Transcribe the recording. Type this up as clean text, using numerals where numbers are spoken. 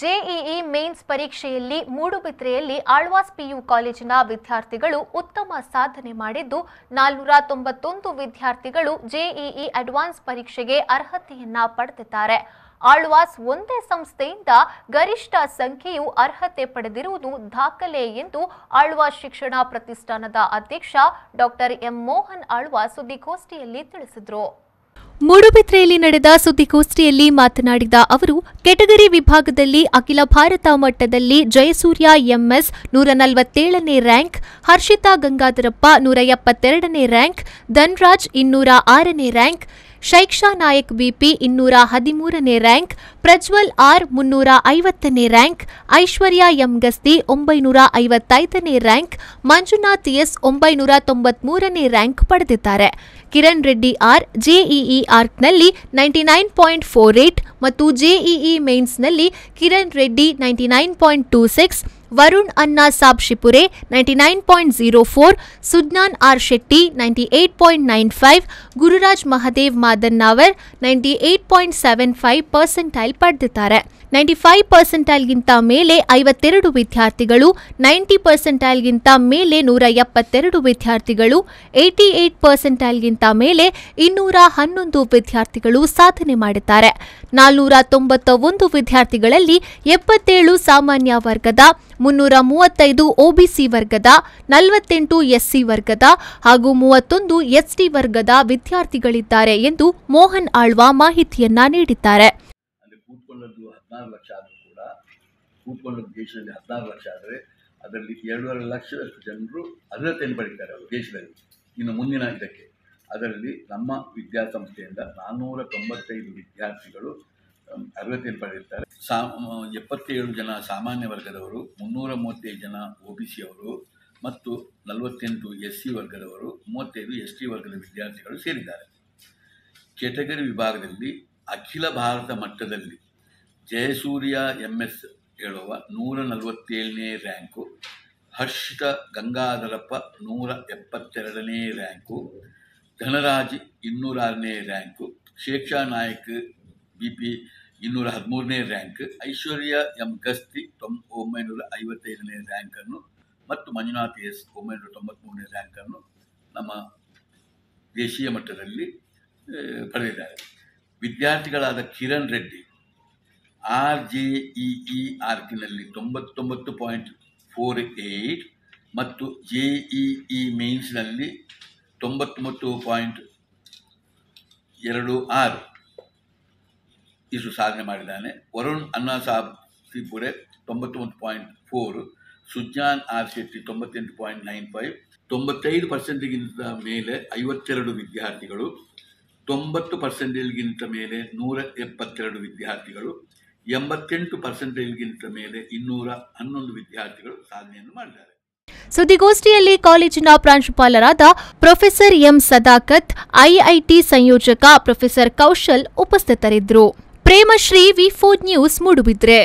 JEE mains ಪರೀಕ್ಷೆಯಲ್ಲಿ ಮೂಡುಬಿದ್ರೆಯಲ್ಲಿ Alva's PU ಕಾಲೇಜಿನ ವಿದ್ಯಾರ್ಥಿಗಳು ಉತ್ತಮ ಸಾಧನೆ ಮಾಡಿದ್ದು 491 ವಿದ್ಯಾರ್ಥಿಗಳು ಜೆಇಇ ಅಡ್ವಾನ್ಸ್ ಪರೀಕ್ಷೆಗೆ ಅರ್ಹತೆಯನ್ನ ಪಡೆದಿದ್ದಾರೆ. ಆಳ್ವಾಸ್ ಒಂದೇ ಸಂಸ್ಥೆಯಿಂದ ಗರಿಷ್ಠ ಸಂಖ್ಯೆಯು ಅರ್ಹತೆ ಪಡೆದಿರುವುದು ದಾಖಲೆ ಎಂದು ಆಳ್ವಾಸ್ ಶಿಕ್ಷಣ ಪ್ರತಿಷ್ಠಾನದ ಅಧ್ಯಕ್ಷ ಡಾಕ್ಟರ್ ಎಂ ಮೋಹನ್ ಆಳ್ವಾಸ್ ಸುದ್ದಿಗೋಷ್ಠಿಯಲ್ಲಿ ತಿಳಿಸಿದರು. ಮೂಡುಬಿದ್ರೆಯಲ್ಲಿ ನಡೆದ ಸುದ್ದಿಗೋಷ್ಠಿಯಲ್ಲಿ ಮಾತನಾಡಿದ ಅವರು, ಕೆಟಗರಿ ವಿಭಾಗದಲ್ಲಿ ಅಖಿಲ ಭಾರತ ಮಟ್ಟದಲ್ಲಿ ಜಯಸೂರ್ಯ ಎಂಎಸ್ 147ನೇ ರ್ಯಾಂಕ್, ಹರ್ಷಿತಾ ಗಂಗಾಧರಪ್ಪ 172ನೇ ರ್ಯಾಂಕ್, ಧನ್ರಾಜ್ 206ನೇ ರ್ಯಾಂಕ್, ಶೈಕ್ಷಾ ನಾಯಕ್ ಬಿಪಿ 213ನೇ ರ್ಯಾಂಕ್, ಪ್ರಜ್ವಲ್ ಆರ್ 350ನೇ ರ್ಯಾಂಕ್, ಐಶ್ವರ್ಯ ಎಂ ಗಸ್ತಿ 955ನೇ ರ್ಯಾಂಕ್, ಮಂಜುನಾಥ್ ಎಸ್ 993ನೇ ರ್ಯಾಂಕ್ ಪಡೆದಿದ್ದಾರೆ. ಕಿರಣ್ ರೆಡ್ಡಿ ಆರ್ ಜೆಇಇ ಆರ್ಕ್ನಲ್ಲಿ 99.48 ಮತ್ತು ಜೆಇಇ ಮೇನ್ಸ್ನಲ್ಲಿ ಕಿರಣ್ ರೆಡ್ಡಿ 99.26, ವರುಣ್ ಅನ್ನಾ ಸಾಬ್ ಶಿಪುರೆ 99.04, ಸುಜ್ಞಾನ್ ಆರ್ ಶೆಟ್ಟಿ 98.95, ಗುರುರಾಜ್ ಮಹದೇವ್ ಮಾದನ್ನಾವರ್ 98.75% ಪಡೆದಿದ್ದಾರೆ. 95% ಮೇಲೆ 52 ವಿದ್ಯಾರ್ಥಿಗಳು, 90% ಮೇಲೆ 172 ವಿದ್ಯಾರ್ಥಿಗಳು, 88% ಮೇಲೆ 211 ವಿದ್ಯಾರ್ಥಿಗಳು ಸಾಧನೆ ಮಾಡಿದ್ದಾರೆ. 491 ವಿದ್ಯಾರ್ಥಿಗಳಲ್ಲಿ 77 ಸಾಮಾನ್ಯ ವರ್ಗದ, 335 ಒಬಿಸಿ ವರ್ಗದ, 48 ಎಸ್ಸಿ ವರ್ಗದ ಹಾಗೂ 31 ಎಸ್ಟಿ ವರ್ಗದ ವಿದ್ಯಾರ್ಥಿಗಳಿದ್ದಾರೆ ಎಂದು ಮೋಹನ್ ಆಳ್ವಾ ಮಾಹಿತಿಯನ್ನ ನೀಡಿದ್ದಾರೆ. ಕೂತ್ಕೊಂಡದ್ದು 16 ಲಕ್ಷ ಆದರೂ ಕೂಡ ಕೂತ್ಕೊಂಡದ್ದು ದೇಶದಲ್ಲಿ 16 ಲಕ್ಷ ಆದರೆ ಅದರಲ್ಲಿ 2.5 ಲಕ್ಷದಷ್ಟು ಜನರು ಅರ್ಹತೆಯನ್ನು ಪಡೀತಾರೆ ಅವರು ದೇಶದಲ್ಲಿ. ಇನ್ನು ಮುಂದಿನ ಇದಕ್ಕೆ ಅದರಲ್ಲಿ ನಮ್ಮ ವಿದ್ಯಾಸಂಸ್ಥೆಯಿಂದ 495 ವಿದ್ಯಾರ್ಥಿಗಳು ಅರ್ಹತೆಯನ್ನು ಪಡೆದಿರ್ತಾರೆ. 77 ಜನ ಸಾಮಾನ್ಯ ವರ್ಗದವರು, 335 ಜನ ಒಬಿಸಿ ಅವರು ಮತ್ತು 48 ಎಸ್ಸಿ ವರ್ಗದವರು, 35 ಎಸ್ಟಿ ವರ್ಗದ ವಿದ್ಯಾರ್ಥಿಗಳು ಸೇರಿದ್ದಾರೆ. ಕೆಟಗರಿ ವಿಭಾಗದಲ್ಲಿ ಅಖಿಲ ಭಾರತ ಮಟ್ಟದಲ್ಲಿ ಜಯಸೂರ್ಯ ಎಂಎಸ್ ಹೇಳುವ 147ನೇ ರ್ಯಾಂಕು, ಹರ್ಷಿತ ಗಂಗಾಧರಪ್ಪ 172ನೇ ರ್ಯಾಂಕು, ಧನರಾಜ್ 206ನೇ ರ್ಯಾಂಕು, ಶೇಕ್ಷಾ ನಾಯಕ್ ಬಿಪಿ 213ನೇ ರ್ಯಾಂಕ್, ಐಶ್ವರ್ಯ ಎಂ ಗಸ್ತಿ 955ನೇ ರ್ಯಾಂಕನ್ನು ಮತ್ತು ಮಂಜುನಾಥ್ ಎಸ್ 993ನೇ ರ್ಯಾಂಕನ್ನು ನಮ್ಮ ದೇಶೀಯ ಮಟ್ಟದಲ್ಲಿ ಪಡೆದಿದ್ದಾರೆ. ವಿದ್ಯಾರ್ಥಿಗಳಾದ ಕಿರಣ್ ರೆಡ್ಡಿ RJEE ಆರ್ಕಿನಲ್ಲಿ 99.48 ಮತ್ತು JEE ಮೇನ್ಸ್ನಲ್ಲಿ 99.26 ಇಷ್ಟು ಸಾಧನೆ ಮಾಡಿದ್ದಾನೆ. ವರುಣ್ ಅನ್ನಾ ಸಾಬ್ ಸಿಪುರೆ 99.4, ಸುಜ್ಞಾನ್ ಆರ್ ಶೆಟ್ಟಿ 98.95, 95%ಗಿಂತ ಮೇಲೆ 52 ವಿದ್ಯಾರ್ಥಿಗಳು, 90%ಗಿಂತ ಮೇಲೆ 172 ವಿದ್ಯಾರ್ಥಿಗಳು, 88%ಗಿಂತ ಮೇಲೆ 211 ವಿದ್ಯಾರ್ಥಿಗಳು ಸಾಧನೆಯನ್ನು ಮಾಡಿದ್ದಾರೆ. ಸುದ್ದಿಗೋಷ್ಠಿಯಲ್ಲಿ ಕಾಲೇಜಿನ ಪ್ರಾಂಶುಪಾಲರಾದ ಪ್ರೊಫೆಸರ್ ಎಂ ಸದಾಕತ್, ಐಐಟಿ ಸಂಯೋಜಕ ಪ್ರೊಫೆಸರ್ ಕೌಶಲ್ ಉಪಸ್ಥಿತರಿದ್ದರು. ಪ್ರೇಮಶ್ರೀ, ವಿ4 ನ್ಯೂಸ್, ಮೂಡುಬಿದ್ರೆ.